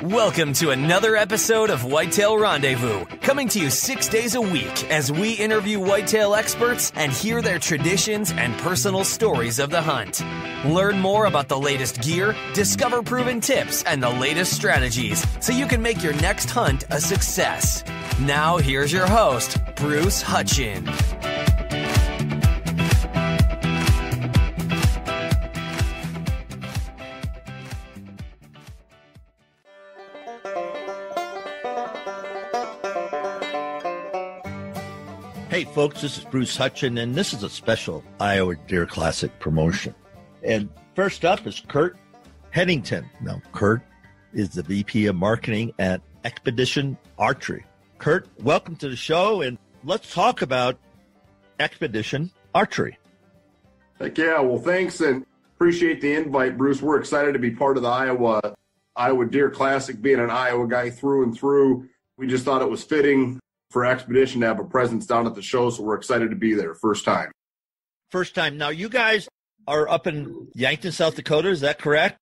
Welcome to another episode of Whitetail Rendezvous, coming to you 6 days a week as we interview whitetail experts and hear their traditions and personal stories of the hunt. Learn more about the latest gear, discover proven tips, and the latest strategies so you can make your next hunt a success. Now, here's your host, Bruce Hutchin. Hey folks, this is Bruce Hutchin, and this is a special Iowa Deer Classic promotion. And first up is Curt Headington. Now, Curt is the VP of Marketing at Xpedition Archery. Curt, welcome to the show, and let's talk about Xpedition Archery. Heck yeah, well thanks, and appreciate the invite, Bruce. We're excited to be part of the Iowa Deer Classic, being an Iowa guy through and through. We just thought it was fitting for Xpedition to have a presence down at the show, so we're excited to be there. First time. Now, you guys are up in Yankton, South Dakota, is that correct?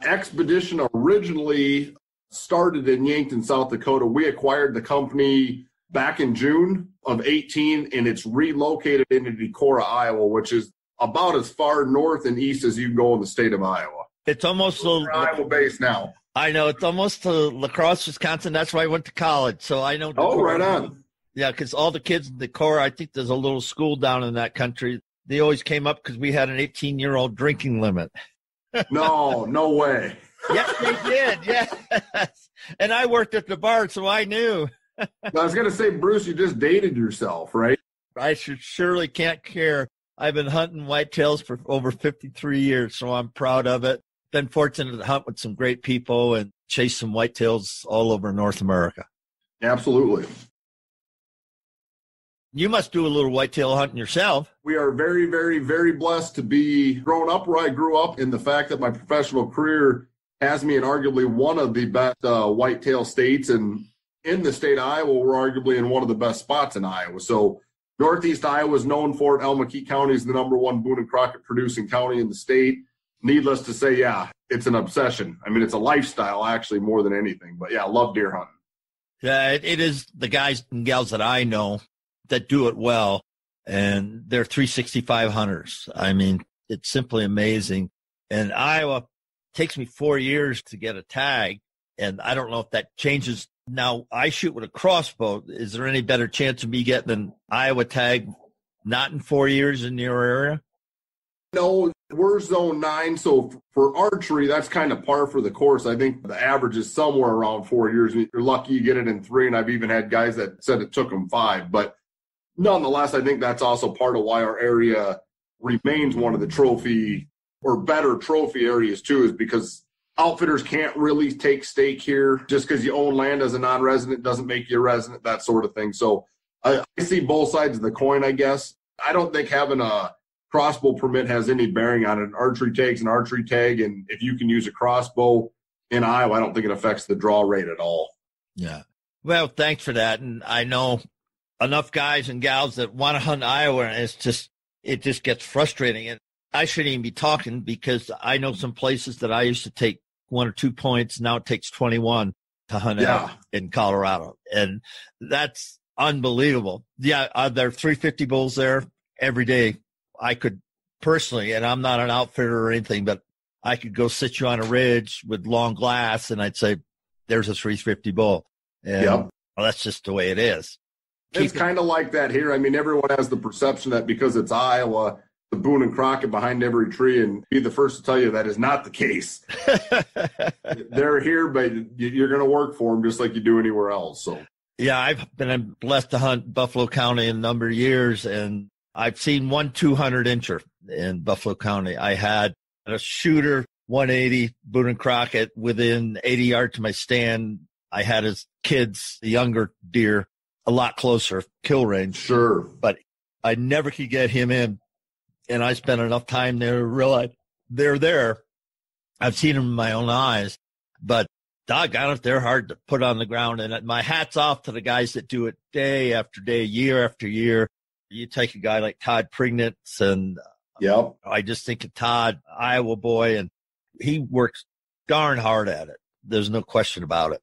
Xpedition originally started in Yankton, South Dakota. We acquired the company back in June of 18, and it's relocated into Decorah, Iowa, which is about as far north and east as you can go in the state of Iowa. It's almost we're Iowa based now. I know, it's almost to La Crosse, Wisconsin. That's where I went to college, so I know. Oh, right on. Yeah, because all the kids in Decorah, I think there's a little school down in that country. They always came up because we had an 18-year-old drinking limit. No way. Yes, they did, yes. And I worked at the bar, so I knew. I was going to say, Bruce, you just dated yourself, right? I surely can't care. I've been hunting whitetails for over 53 years, so I'm proud of it. Been fortunate to hunt with some great people and chase some whitetails all over North America. Absolutely. You must do a little whitetail hunting yourself. We are very, very, very blessed to be growing up where I grew up, in the fact that my professional career has me in arguably one of the best whitetail states. And in the state of Iowa, we're arguably in one of the best spots in Iowa. So Northeast Iowa is known for it. Elm-McKee County is the #1 Boone and Crockett producing county in the state. Needless to say, yeah, it's an obsession. I mean, it's a lifestyle, actually, more than anything. But, yeah, I love deer hunting. Yeah, it is the guys and gals that I know that do it well, and they're 365 hunters. I mean, it's simply amazing. And Iowa takes me 4 years to get a tag, and I don't know if that changes. Now, I shoot with a crossbow. Is there any better chance of me getting an Iowa tag not in 4 years in your area? No, we're zone 9, so for archery, that's kind of par for the course. I think the average is somewhere around 4 years. You're lucky you get it in 3, and I've even had guys that said it took them 5. But nonetheless, I think that's also part of why our area remains one of the trophy or better trophy areas, too, is because outfitters can't really take stake here. Just because you own land as a non-resident doesn't make you a resident, that sort of thing. So I see both sides of the coin, I guess. I don't think having a crossbow permit has any bearing on it. An archery tag's an archery tag, and if you can use a crossbow in Iowa, I don't think it affects the draw rate at all. Yeah. Well, thanks for that. And I know enough guys and gals that want to hunt Iowa, and it just gets frustrating. And I shouldn't even be talking, because I know some places that I used to take 1 or 2 points. Now it takes 21 to hunt out in Colorado. And that's unbelievable. Yeah. There are 350 bulls there every day. I could personally, and I'm not an outfitter or anything, but I could go sit you on a ridge with long glass, and I'd say, there's a 350 bull. And well, that's just the way it is. It's kind of like that here. I mean, everyone has the perception that because it's Iowa, the Boone and Crockett behind every tree, and be the first to tell you that is not the case. They're here, but you're going to work for them just like you do anywhere else. So yeah, I've been blessed to hunt Buffalo County in a number of years, and I've seen 1 200-incher in Buffalo County. I had a shooter 180 Boone and Crockett within 80 yards to my stand. I had his kids, the younger deer, a lot closer kill range. Sure. But I never could get him in. And I spent enough time there to realize they're there. I've seen them in my own eyes, but doggone it, they're hard to put on the ground. And my hat's off to the guys that do it day after day, year after year. You take a guy like Todd Prignitz, and I just think of Todd, Iowa boy, and he works darn hard at it. There's no question about it.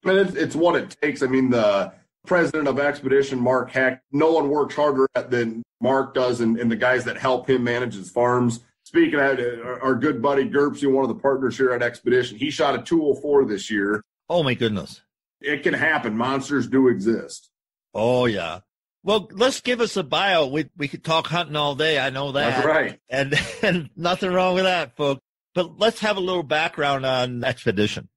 And it's what it takes. I mean, the president of Xpedition, Mark Heck, no one works harder than Mark does, and the guys that help him manage his farms. Speaking of our good buddy Gerpsy, one of the partners here at Xpedition, he shot a 204 this year. Oh, my goodness. It can happen. Monsters do exist. Oh, yeah. Well, let's give us a bio. We could talk hunting all day. I know that. That's right. And nothing wrong with that, folks. But let's have a little background on Xpedition.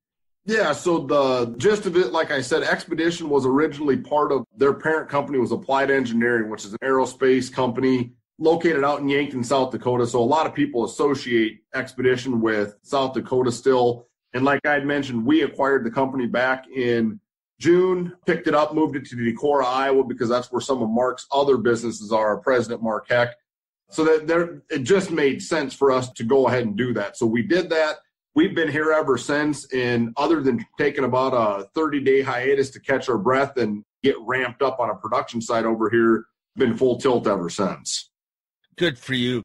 Yeah, so the gist of it, like I said, Xpedition was originally part of their parent company was Applied Engineering, which is an aerospace company located out in Yankton, South Dakota. So a lot of people associate Xpedition with South Dakota still. And like I had mentioned, we acquired the company back in June, picked it up, moved it to Decorah, Iowa, because that's where some of Mark's other businesses are, President Mark Heck. So that it just made sense for us to go ahead and do that. So we did that. We've been here ever since, and other than taking about a 30-day hiatus to catch our breath and get ramped up on a production side over here, been full tilt ever since. Good for you.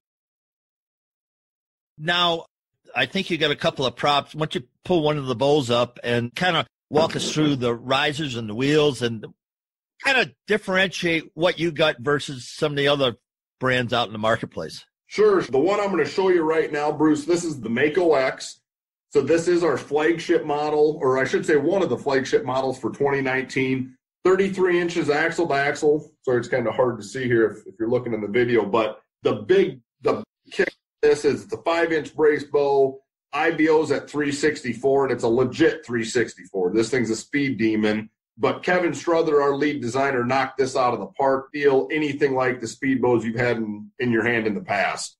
Now, I think you got a couple of props. Why don't you pull one of the bows up and kind of walk us through the risers and the wheels and kind of differentiate what you got versus some of the other brands out in the marketplace? Sure. The one I'm going to show you right now, Bruce, this is the Mako X. So this is our flagship model, or I should say one of the flagship models for 2019. 33 inches axle to axle. Sorry, it's kind of hard to see here if you're looking in the video, but the kick of this is the 5-inch brace bow. IBO's at 364, and it's a legit 364. This thing's a speed demon. But Kevin Struther, our lead designer, knocked this out of the park. Feel anything like the speed bows you've had in your hand in the past.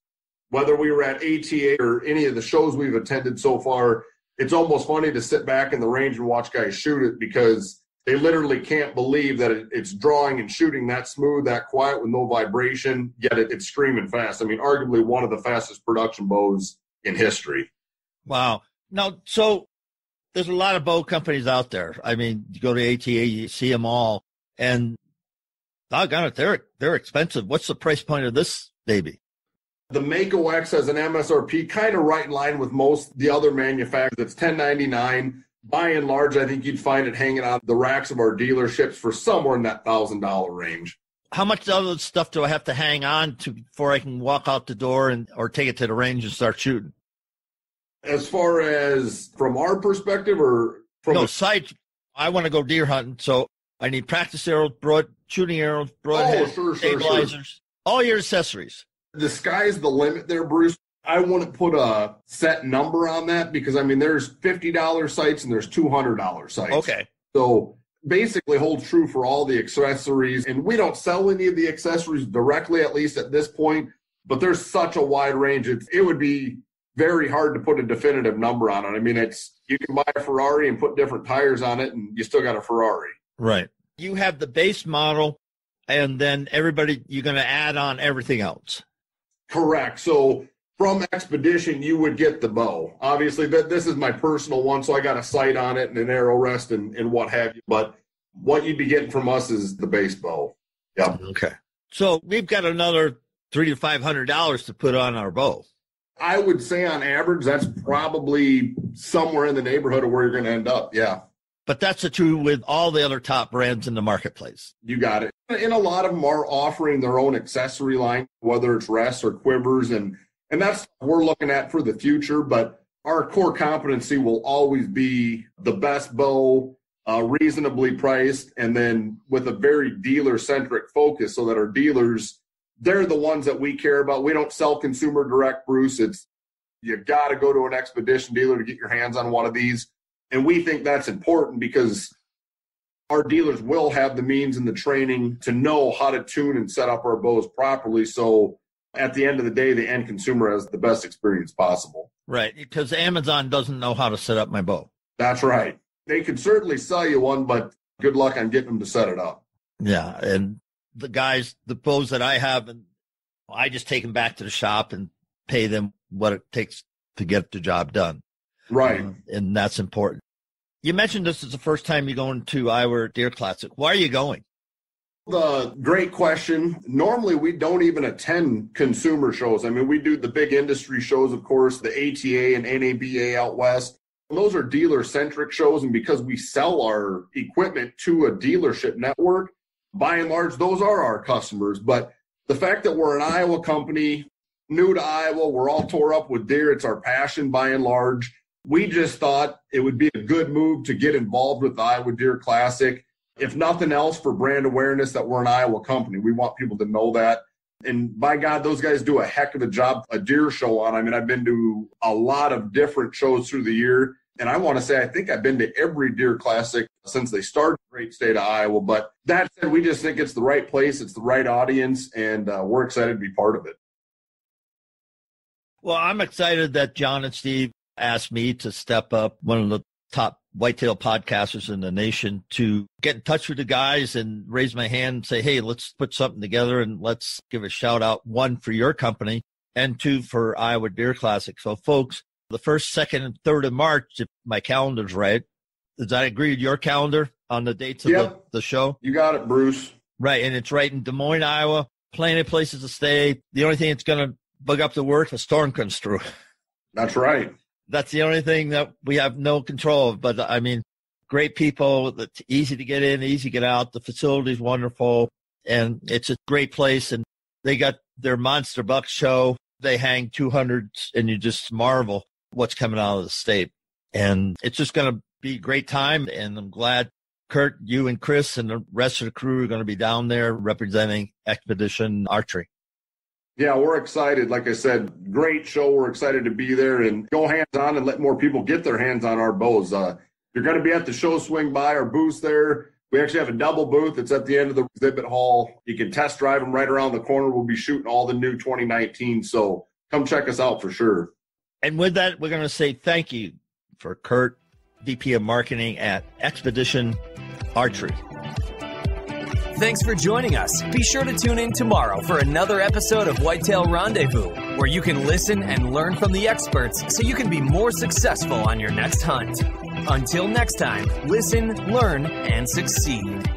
Whether we were at ATA or any of the shows we've attended so far, it's almost funny to sit back in the range and watch guys shoot it because they literally can't believe that it's drawing and shooting that smooth, that quiet with no vibration, yet it's screaming fast. I mean, arguably one of the fastest production bows in history. Wow. Now, so there's a lot of bow companies out there. I mean, you go to ATA, you see them all, and doggone it, they're expensive. What's the price point of this baby? The Mako X has an MSRP kind of right in line with most the other manufacturers. It's $1,099. By and large, I think you'd find it hanging out the racks of our dealerships for somewhere in that $1,000 range. How much other stuff do I have to hang on to before I can walk out the door or take it to the range and start shooting? As far as from our perspective or from sight, I want to go deer hunting, so I need practice arrows, shooting arrows, broadhead, stabilizers, all your accessories. The sky's the limit there, Bruce. I wouldn't put a set number on that because, I mean, there's $50 sights and there's $200 sights. Okay. So basically holds true for all the accessories. And we don't sell any of the accessories directly, at least at this point, but there's such a wide range. It would be very hard to put a definitive number on it. I mean, you can buy a Ferrari and put different tires on it and you still got a Ferrari. Right. You have the base model and then you're going to add on everything else. Correct. So from Xpedition, you would get the bow. Obviously, this is my personal one, so I got a sight on it and an arrow rest and what have you. But what you'd be getting from us is the base bow. Yep. Okay. So we've got another $300 to $500 to put on our bow. I would say on average, that's probably somewhere in the neighborhood of where you're going to end up. Yeah. But that's the true with all the other top brands in the marketplace. You got it. And a lot of them are offering their own accessory line, whether it's rests or quivers. And that's what we're looking at for the future. But our core competency will always be the best bow, reasonably priced, and then with a very dealer-centric focus so that our dealers, they're the ones that we care about. We don't sell consumer direct, Bruce. You got to go to an Xpedition dealer to get your hands on one of these. And we think that's important because our dealers will have the means and the training to know how to tune and set up our bows properly. So at the end of the day, the end consumer has the best experience possible. Right, because Amazon doesn't know how to set up my bow. That's right. They could certainly sell you one, but good luck on getting them to set it up. Yeah, and the bows that I have, and I just take them back to the shop and pay them what it takes to get the job done. Right. And that's important. You mentioned this is the first time you're going to Iowa Deer Classic. Why are you going? The great question. Normally, we don't even attend consumer shows. I mean, we do the big industry shows, of course, the ATA and NABA out west. Those are dealer-centric shows, and because we sell our equipment to a dealership network, by and large, those are our customers. But the fact that we're an Iowa company, new to Iowa, we're all tore up with deer. It's our passion by and large. We just thought it would be a good move to get involved with the Iowa Deer Classic. If nothing else, for brand awareness that we're an Iowa company. We want people to know that. And by God, those guys do a heck of a job, a deer show on. I mean, I've been to a lot of different shows through the year. And I want to say, I think I've been to every Deer Classic since they started the great state of Iowa. But that said, we just think it's the right place. It's the right audience. And we're excited to be part of it. Well, I'm excited that John and Steve asked me to step up, one of the top whitetail podcasters in the nation, to get in touch with the guys and raise my hand and say, hey, let's put something together and let's give a shout out, one, for your company, and two, for Iowa Deer Classic. So, folks, the 1st, 2nd, and 3rd of March, if my calendar's right, does that agree with your calendar on the dates of the show? You got it, Bruce. Right, and it's right in Des Moines, Iowa. Plenty of places to stay. The only thing that's going to bug up the work, a storm comes through. That's right. That's the only thing that we have no control of. But, I mean, great people. It's easy to get in, easy to get out. The facility's wonderful, and it's a great place. And they got their Monster Buck show. They hang 200s, and you just marvel what's coming out of the state. And it's just going to be a great time, and I'm glad, Curt, you and Chris and the rest of the crew are going to be down there representing Xpedition Archery. Yeah, we're excited. Like I said, great show. We're excited to be there and go hands-on and let more people get their hands on our bows. You're going to be at the show, swing by our booth there. We actually have a double booth. It's at the end of the exhibit hall. You can test drive them right around the corner. We'll be shooting all the new 2019, so come check us out for sure. And with that, we're going to say thank you for Curt, VP of Marketing at Xpedition Archery. Thanks for joining us. Be sure to tune in tomorrow for another episode of Whitetail Rendezvous, where you can listen and learn from the experts so you can be more successful on your next hunt. Until next time, listen, learn, and succeed.